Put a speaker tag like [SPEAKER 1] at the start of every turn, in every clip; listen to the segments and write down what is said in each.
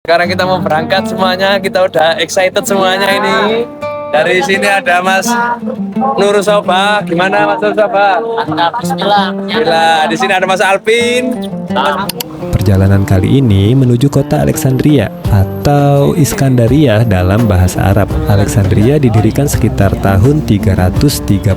[SPEAKER 1] Sekarang kita mau berangkat semuanya, kita udah excited semuanya ini. Dari sini ada Mas Nur Soba, gimana Mas Nur Soba?
[SPEAKER 2] Mantap, bismillah.
[SPEAKER 1] Gila, di sini ada Mas Alvin.
[SPEAKER 3] Perjalanan kali ini menuju kota Alexandria atau Iskandaria dalam bahasa Arab. Alexandria didirikan sekitar tahun 331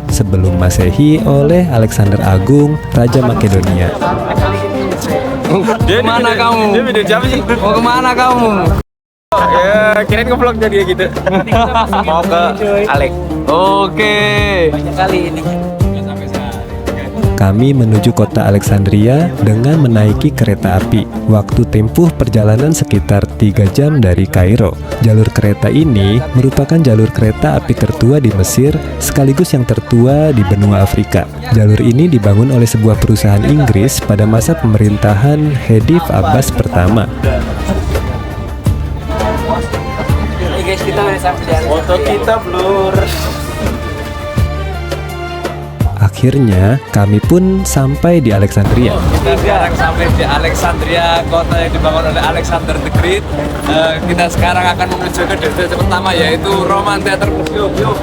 [SPEAKER 3] sebelum Masehi oleh Alexander Agung, Raja Makedonia.
[SPEAKER 1] Kemana kamu? Dia video siapa sih? Mau kemana kamu? Ya, kirain nge-vlog jadi gitu. Mau ke Alex. Oke.
[SPEAKER 2] Banyak kali ini.
[SPEAKER 3] Kami menuju kota Alexandria dengan menaiki kereta api. Waktu tempuh perjalanan sekitar 3 jam dari Kairo. Jalur kereta ini merupakan jalur kereta api tertua di Mesir sekaligus yang tertua di benua Afrika. Jalur ini dibangun oleh sebuah perusahaan Inggris pada masa pemerintahan Khedive Abbas pertama.
[SPEAKER 2] Ini guys, kita udah sampai.
[SPEAKER 1] Foto kita blur.
[SPEAKER 3] Akhirnya kami pun sampai di Alexandria.
[SPEAKER 1] Kita sekarang sampai di Alexandria, kota yang dibangun oleh Alexander the Great. Kita sekarang akan menuju ke destinasi pertama, yaitu Roman Theater Museum. Yuk.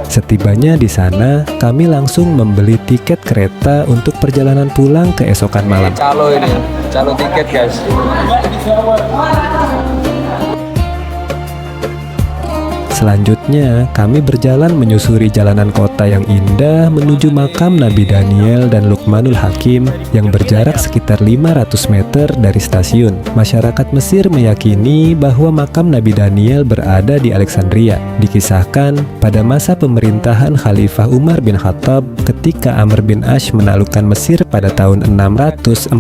[SPEAKER 3] Setibanya di sana, kami langsung membeli tiket kereta untuk perjalanan pulang keesokan malam.
[SPEAKER 1] Calo ini, calo tiket guys.
[SPEAKER 3] Selanjutnya, kami berjalan menyusuri jalanan kota yang indah menuju makam Nabi Daniel dan Luqmanul Hakim yang berjarak sekitar 500 meter dari stasiun. Masyarakat Mesir meyakini bahwa makam Nabi Daniel berada di Alexandria. Dikisahkan, pada masa pemerintahan Khalifah Umar bin Khattab ketika Amr bin Ash menaklukkan Mesir pada tahun 641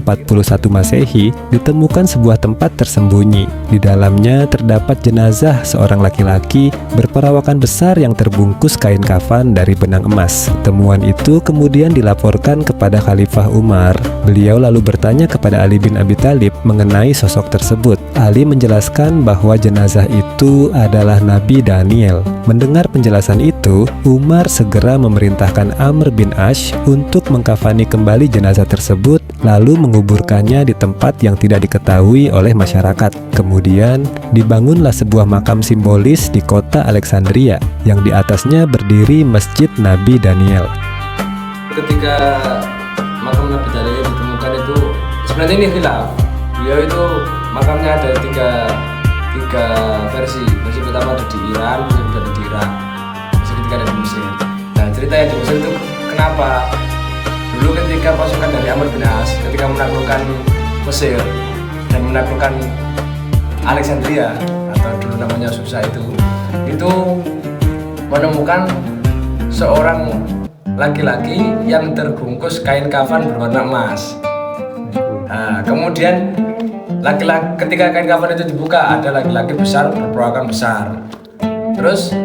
[SPEAKER 3] Masehi, ditemukan sebuah tempat tersembunyi. Di dalamnya terdapat jenazah seorang laki-laki berperawakan besar yang terbungkus kain kafan dari benang emas. Temuan itu kemudian dilaporkan kepada Khalifah Umar. Beliau lalu bertanya kepada Ali bin Abi Thalib mengenai sosok tersebut. Ali menjelaskan bahwa jenazah itu adalah Nabi Daniel. Mendengar penjelasan itu, Umar segera memerintahkan Amr bin Ash untuk mengkafani kembali jenazah tersebut lalu menguburkannya di tempat yang tidak diketahui oleh masyarakat. Kemudian dibangunlah sebuah makam simbolis di kota Alexandria yang di atasnya berdiri Masjid Nabi Daniel.
[SPEAKER 1] Ketika makam Nabi Daniel ditemukan itu sebenarnya ini khilaf. Beliau itu makamnya ada tiga versi. Versi pertama ada di Iran, versi kedua ada di Irak, versi ketiga ada di Mesir. Nah, cerita yang di Mesir itu kenapa? Dulu ketika pasukan dari Amr bin As ketika menaklukkan Mesir dan menaklukkan Alexandria atau dulu namanya Susa itu menemukan seorang laki-laki yang terbungkus kain kafan berwarna emas. Nah, kemudian ketika kain kafan itu dibuka, ada laki-laki besar berperawakan besar. Terus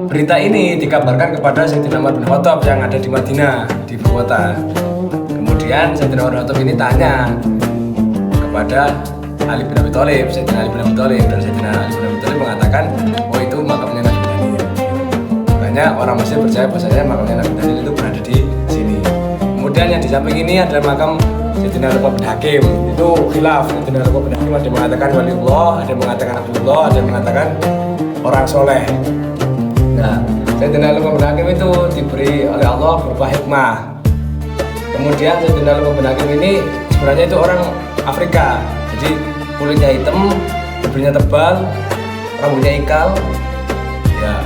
[SPEAKER 1] berita ini dikabarkan kepada Sayyidina Umar bin Khattab yang ada di Madinah, di ibu kota. Kemudian Sayyidina Umar bin Khattab ini tanya kepada Ali bin Abi Thalib, Sayyidina Ali bin Abi Thalib, dan Sayyidina Ali bin Abi Thalib mengatakan, oh itu makamnya Nabi Daniel. Makanya orang Mesir percaya bahwasanya makamnya Nabi Daniel itu berada di sini. Kemudian yang di samping ini adalah makam Sayyidina Luqman bin Hakim. Itu khilaf. Sayyidina Luqman bin Hakim ada yang mengatakan waliullah, ada yang mengatakan Abdullah, ada yang mengatakan orang soleh. Nah, Sayyidina Luqman bin Hakim itu diberi oleh Allah berupa hikmah. Kemudian Sayyidina Luqman bin Hakim ini sebenarnya itu orang Afrika. Jadi kulitnya hitam, bibirnya tebal, rambutnya ikal. Ya,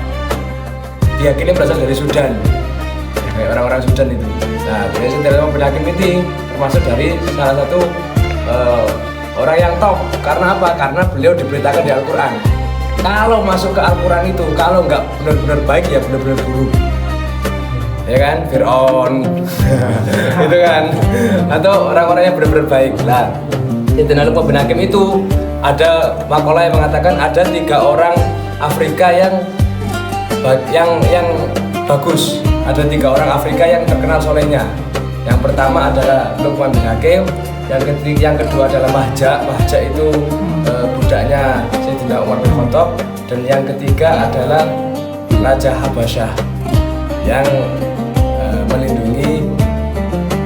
[SPEAKER 1] diyakini berasal dari Sudan, ya, kayak orang-orang Sudan itu. Nah, Sayyidina Luqman bin Hakim ini termasuk dari salah satu orang yang top. Karena apa? Karena beliau diberitakan di Al-Quran. Kalau masuk ke Al-Quran itu, kalau nggak benar-benar baik ya benar-benar buruk. Ya kan, Fir'aun, itu kan, atau orang-orang yang benar-benar baik. Lah, Sayyidina Luqman bin Hakim itu ada makalah yang mengatakan ada 3 orang Afrika yang bagus. Ada 3 orang Afrika yang terkenal solehnya. Yang pertama adalah Luqman bin Hakim, yang kedua adalah Mahja. Mahja itu budaknya Sayyidina Umar bin Khattab, dan yang ketiga adalah Raja Habasyah yang melindungi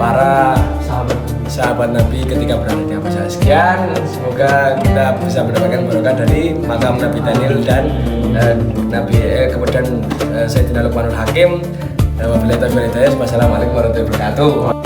[SPEAKER 1] para sahabat Nabi ketika berada di Habasah. Sekian, semoga kita bisa mendapatkan barokah dari makam Nabi Daniel dan kemudian Sayyidina Luqmanul Hakim. Wabillahi taufiq wal hidayah. Wassalamualaikum warahmatullahi wabarakatuh.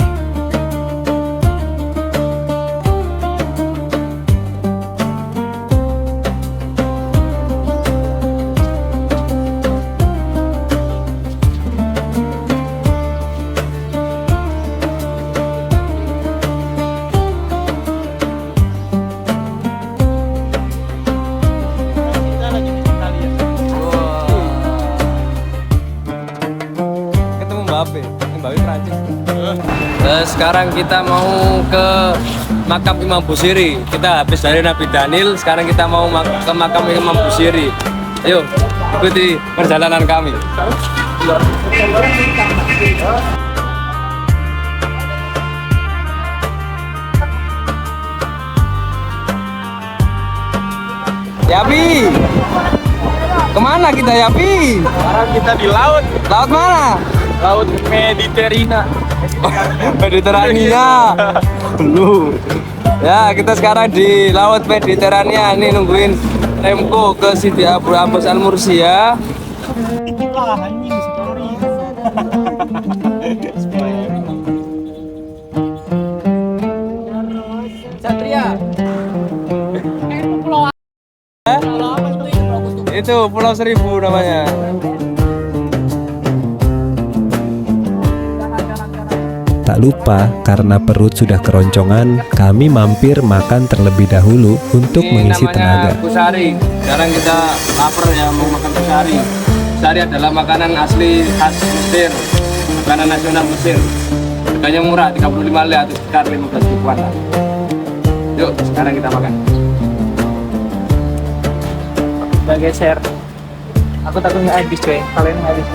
[SPEAKER 2] Mbappe Prancis. Sekarang kita mau ke makam Imam Busiri. Kita habis dari Nabi Daniel, sekarang kita mau ke makam Imam Busiri. Ayo, ikuti perjalanan kami. Yapi, kemana kita Yapi?
[SPEAKER 4] Sekarang kita di laut.
[SPEAKER 2] Laut mana?
[SPEAKER 4] Laut Mediterania.
[SPEAKER 2] Mediterania. Belum. Ya, kita sekarang di Laut Mediterania. Ini nungguin Remco ke Sidi Abdul Abbas Al Mursi ya. Satria. Itu Pulau Seribu namanya.
[SPEAKER 3] Tak lupa, karena perut sudah keroncongan, kami mampir makan terlebih dahulu untuk mengisi tenaga.
[SPEAKER 2] Kusari. Sekarang kita lapar ya, mau makan kusari. Kusari adalah makanan asli khas Mesir, makanan nasional Mesir. Harganya murah, 35 lira atau sekitar 15 ribuan lah. Yuk, sekarang kita makan.
[SPEAKER 4] Udah geser. Aku takut nggak habis coy. Kalian nggak habis.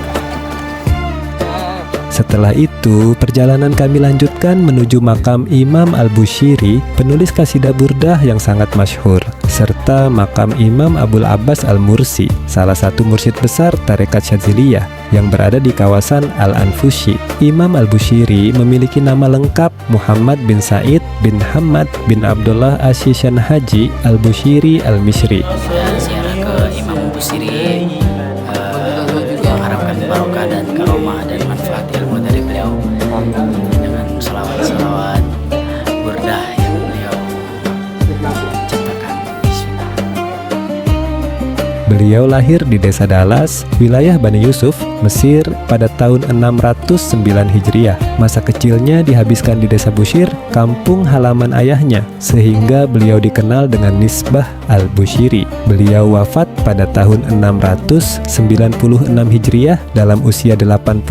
[SPEAKER 3] Setelah itu, perjalanan kami lanjutkan menuju makam Imam Al-Bushiri, penulis kasidah burdah yang sangat masyhur, serta makam Imam Abul Abbas Al-Mursi, salah satu mursyid besar tarekat Syadziliyah yang berada di kawasan Al-Anfushi. Imam Al-Bushiri memiliki nama lengkap Muhammad bin Said bin Hamad bin Abdullah Ashishan Haji Al-Bushiri Al-Mishri.
[SPEAKER 5] Ziarah ke Imam Busiri, mengharapkan barokah dan karomah dan manfaat ilmu dari beliau dengan selawat-selawat burdah yang beliau ciptakan.
[SPEAKER 3] Beliau lahir di desa Dalas, wilayah Bani Yusuf, Mesir pada tahun 609 Hijriah. Masa kecilnya dihabiskan di desa Bushir, kampung halaman ayahnya, sehingga beliau dikenal dengan nisbah Al-Bushiri. Beliau wafat pada tahun 696 Hijriah dalam usia 87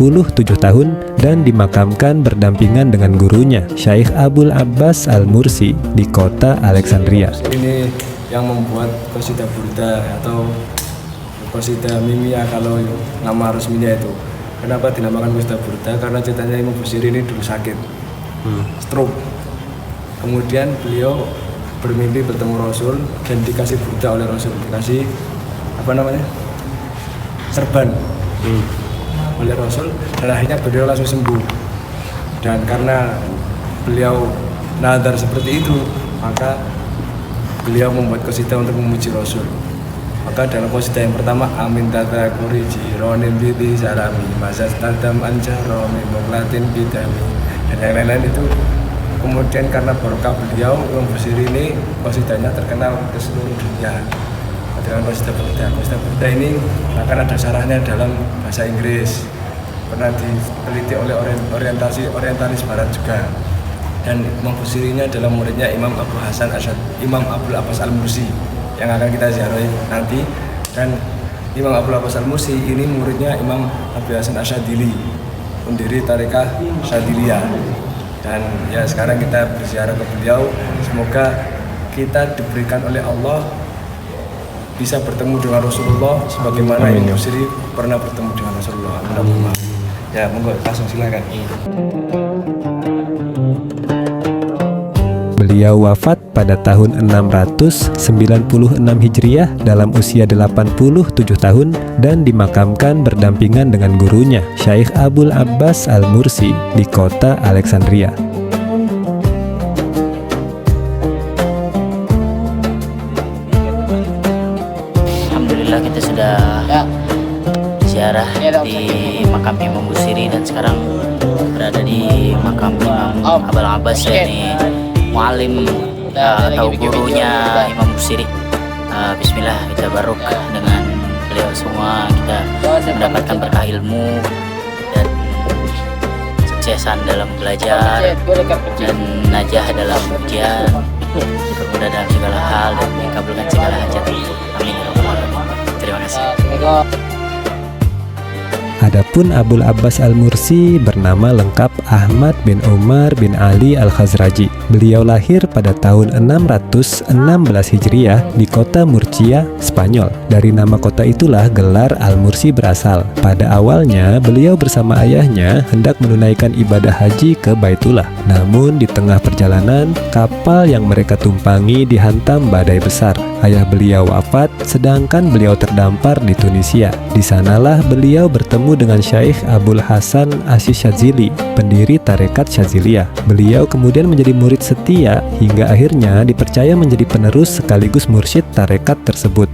[SPEAKER 3] tahun dan dimakamkan berdampingan dengan gurunya, Syekh Abul Abbas Al-Mursi di kota Alexandria.
[SPEAKER 1] Ini yang membuat qasidah burda atau qasidah mimia kalau nama resminya itu. Kenapa dinamakan qasidah burda? Karena ceritanya Imam Busiri ini dulu sakit, stroke. Kemudian beliau bermimpi bertemu Rasul dan dikasih burda oleh Rasul, dikasih serban oleh Rasul, dan akhirnya beliau langsung sembuh. Dan karena beliau nadar seperti itu, maka beliau membuat qasidah untuk memuji Rasul. Maka dalam qasidah yang pertama, amin tata kuriji ronin biti salami mazas tadam anjaromi muklatin bidami, dan yang lain-lain itu. Kemudian karena barokah beliau, Imam Busiri ini qasidahnya terkenal ke seluruh dunia dengan qasidah burda. Qasidah burda ini akan ada syarahnya dalam bahasa Inggris, pernah diteliti oleh orientalis barat juga. Dan Imam Busiri ini adalah muridnya Imam Abul Abbas Al-Mursi yang akan kita ziarahi nanti. Dan Imam Abul Abbas Al-Mursi ini muridnya Imam Abul Hasan Asyadzili, pendiri tarekat Syadziliyah. Dan ya sekarang kita berziarah ke beliau, semoga kita diberikan oleh Allah bisa bertemu dengan Rasulullah sebagaimana Imam Busiri pernah bertemu dengan Rasulullah. Ya monggo langsung silakan.
[SPEAKER 3] Beliau wafat pada tahun 696 Hijriah dalam usia 87 tahun dan dimakamkan berdampingan dengan gurunya, Syekh Abul Abbas Al-Mursi di kota Alexandria.
[SPEAKER 5] sudah ziarah di makam Imam Busiri dan sekarang berada di makam Imam Abul Abbas, yakni mualim atau gurunya Imam Busiri. Bismillah, kita baruk dengan beliau semua, kita mendapatkan berkah ilmu dan suksesan dalam belajar dan najah dalam ujian, dipermudah dalam segala hal dan dikabulkan segala hajat. Amin. Terima kasih.
[SPEAKER 3] Adapun Abul Abbas Al-Mursi bernama lengkap Ahmad bin Umar bin Ali Al-Khazraji. Beliau lahir pada tahun 616 Hijriah di kota Murcia, Spanyol. Dari nama kota itulah gelar Al-Mursi berasal. Pada awalnya, beliau bersama ayahnya hendak menunaikan ibadah haji ke Baitullah. Namun di tengah perjalanan, kapal yang mereka tumpangi dihantam badai besar. Ayah beliau wafat, sedangkan beliau terdampar di Tunisia. Di sanalah beliau bertemu dengan Syekh Abul Hasan Asy-Syadzili, pendiri tarekat Syadziliyah. Beliau kemudian menjadi murid setia hingga akhirnya dipercaya menjadi penerus sekaligus mursyid tarekat tersebut.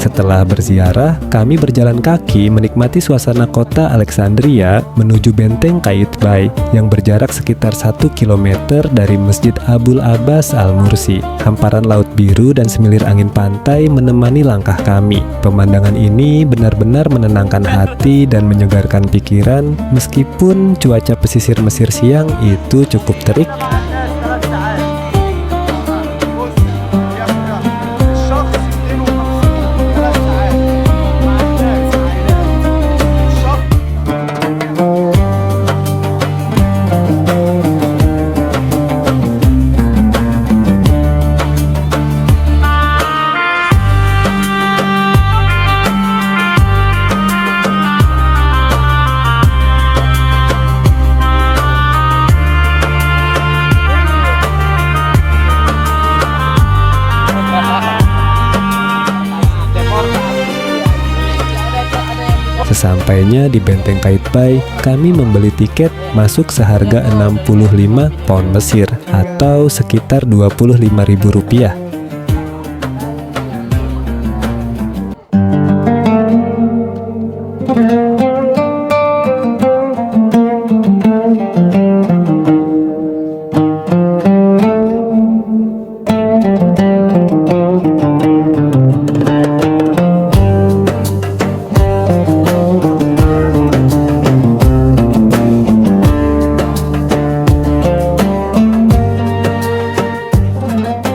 [SPEAKER 3] Setelah berziarah, kami berjalan kaki menikmati suasana kota Alexandria menuju benteng Qaitbay yang berjarak sekitar 1 km dari Masjid Abul Abbas Al-Mursi. Hamparan laut biru dan semilir angin pantai menemani langkah kami. Pemandangan ini benar-benar menenangkan hati dan menyegarkan pikiran meskipun cuaca pesisir Mesir siang itu cukup terik. Sesampainya di benteng Qaitbay, kami membeli tiket masuk seharga 65 pound Mesir atau sekitar Rp25.000.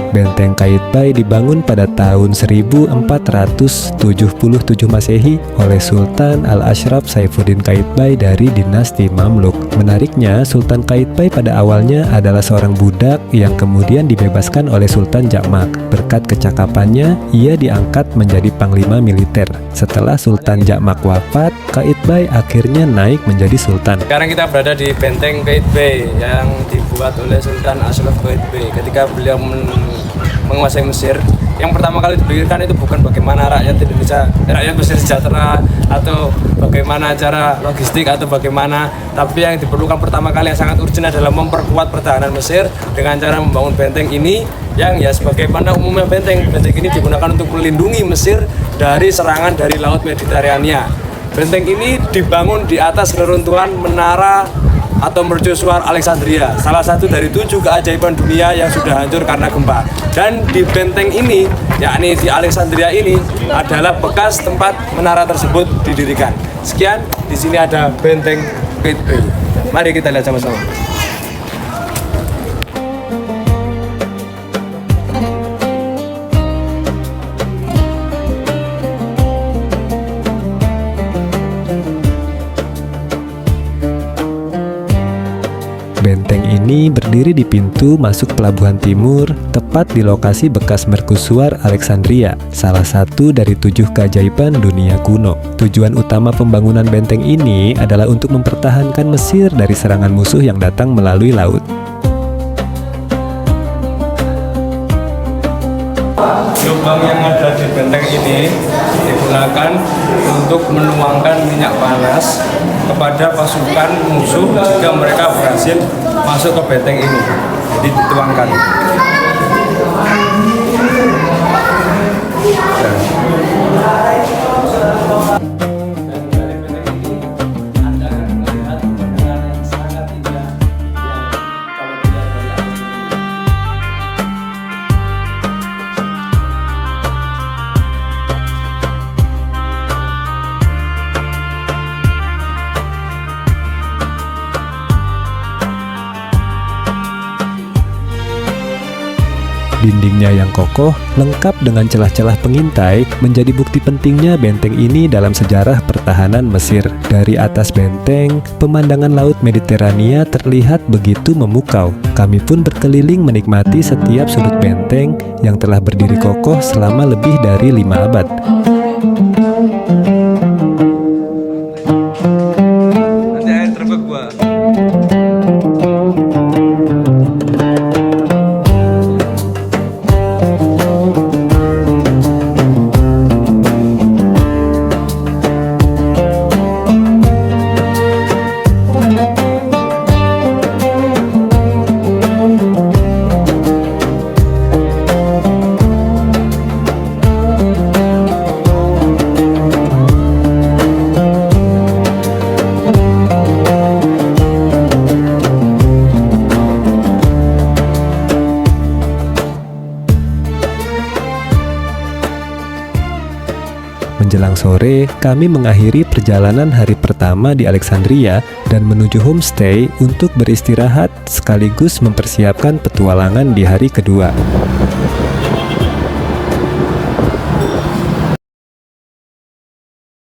[SPEAKER 3] Benteng Qaitbay dibangun pada tahun 1477 Masehi oleh Sultan Al-Ashraf Saifuddin Qaitbay dari dinasti Mamluk. Menariknya, Sultan Qaitbay pada awalnya adalah seorang budak yang kemudian dibebaskan oleh Sultan Jamak. Berkat kecakapannya, ia diangkat menjadi panglima militer. Setelah Sultan Jamak wafat, Qaitbay akhirnya naik menjadi sultan.
[SPEAKER 1] Sekarang kita berada di benteng Qaitbay yang dibuat oleh Sultan Ashraf Qaitbay ketika beliau menguasai Mesir. Yang pertama kali dipikirkan itu bukan bagaimana rakyat Indonesia, rakyat Mesir sejahtera atau bagaimana cara logistik atau bagaimana, tapi yang diperlukan pertama kali yang sangat urgent adalah memperkuat pertahanan Mesir dengan cara membangun benteng ini yang ya sebagaimana umumnya benteng ini digunakan untuk melindungi Mesir dari serangan dari Laut Mediterania. Benteng ini dibangun di atas reruntuhan menara atau mercusuar Alexandria, salah satu dari 7 keajaiban dunia yang sudah hancur karena gempa. Dan di benteng ini, yakni di Alexandria ini, adalah bekas tempat menara tersebut didirikan. Sekian, di sini ada benteng Qaitbay. Mari kita lihat sama-sama.
[SPEAKER 3] Benteng ini berdiri di pintu masuk Pelabuhan Timur, tepat di lokasi bekas mercusuar Alexandria, salah satu dari 7 keajaiban dunia kuno. Tujuan utama pembangunan benteng ini adalah untuk mempertahankan Mesir dari serangan musuh yang datang melalui laut.
[SPEAKER 1] Lubang yang ada di benteng ini digunakan untuk menuangkan minyak panas kepada pasukan musuh jika mereka berhasil masuk ke benteng ini. Jadi dituangkan.
[SPEAKER 3] Dindingnya yang kokoh, lengkap dengan celah-celah pengintai, menjadi bukti pentingnya benteng ini dalam sejarah pertahanan Mesir. Dari atas benteng, pemandangan Laut Mediterania terlihat begitu memukau. Kami pun berkeliling menikmati setiap sudut benteng yang telah berdiri kokoh selama lebih dari 5 abad.
[SPEAKER 2] Nanti air terbang gua.
[SPEAKER 3] Menjelang sore, kami mengakhiri perjalanan hari pertama di Alexandria dan menuju homestay untuk beristirahat sekaligus mempersiapkan petualangan di hari kedua.